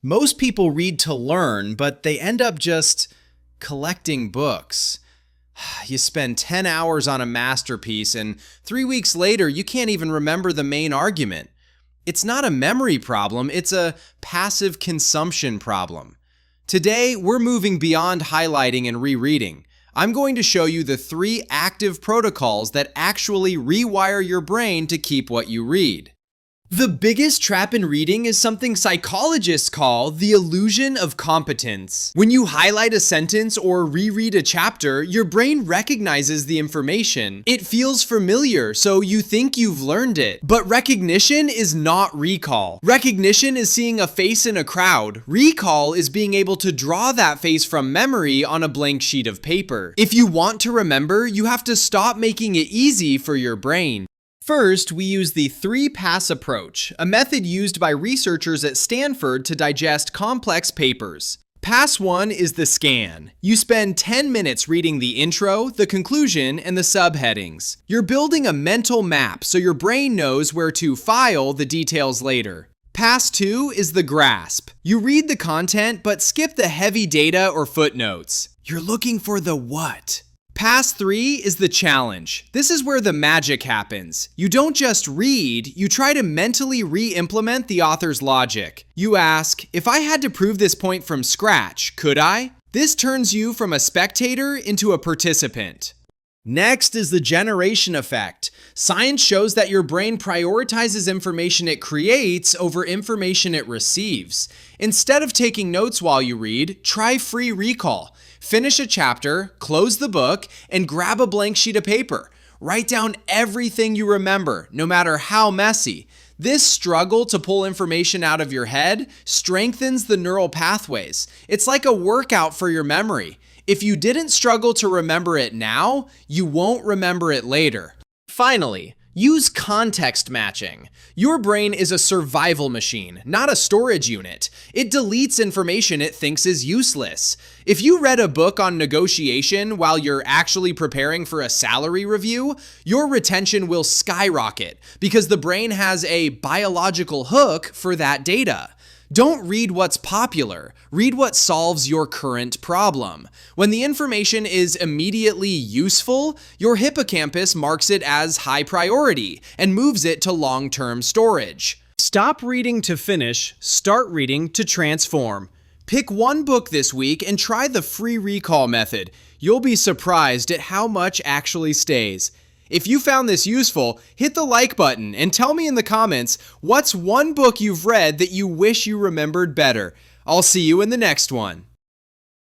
Most people read to learn, but they end up just collecting books. You spend 10 hours on a masterpiece, and 3 weeks later, you can't even remember the main argument. It's not a memory problem, it's a passive consumption problem. Today, we're moving beyond highlighting and rereading. I'm going to show you the 3 active protocols that actually rewire your brain to keep what you read. The biggest trap in reading is something psychologists call the illusion of competence. When you highlight a sentence or reread a chapter, your brain recognizes the information. It feels familiar, so you think you've learned it. But recognition is not recall. Recognition is seeing a face in a crowd. Recall is being able to draw that face from memory on a blank sheet of paper. If you want to remember, you have to stop making it easy for your brain. First, we use the 3-pass approach, a method used by researchers at Stanford to digest complex papers. Pass 1 is the scan. You spend 10 minutes reading the intro, the conclusion, and the subheadings. You're building a mental map so your brain knows where to file the details later. Pass 2 is the grasp. You read the content but skip the heavy data or footnotes. You're looking for the what. Pass 3 is the challenge. This is where the magic happens. You don't just read, you try to mentally re-implement the author's logic. You ask, if I had to prove this point from scratch, could I? This turns you from a spectator into a participant. Next is the generation effect. Science shows that your brain prioritizes information it creates over information it receives. Instead of taking notes while you read, try free recall. Finish a chapter, close the book, and grab a blank sheet of paper. Write down everything you remember, no matter how messy. This struggle to pull information out of your head strengthens the neural pathways. It's like a workout for your memory. If you didn't struggle to remember it now, you won't remember it later. Finally, use context matching. Your brain is a survival machine, not a storage unit. It deletes information it thinks is useless. If you read a book on negotiation while you're actually preparing for a salary review, your retention will skyrocket because the brain has a biological hook for that data. Don't read what's popular. Read what solves your current problem. When the information is immediately useful, your hippocampus marks it as high priority and moves it to long-term storage. Stop reading to finish, start reading to transform. Pick one book this week and try the free recall method. You'll be surprised at how much actually stays. If you found this useful, hit the like button and tell me in the comments what's one book you've read that you wish you remembered better. I'll see you in the next one.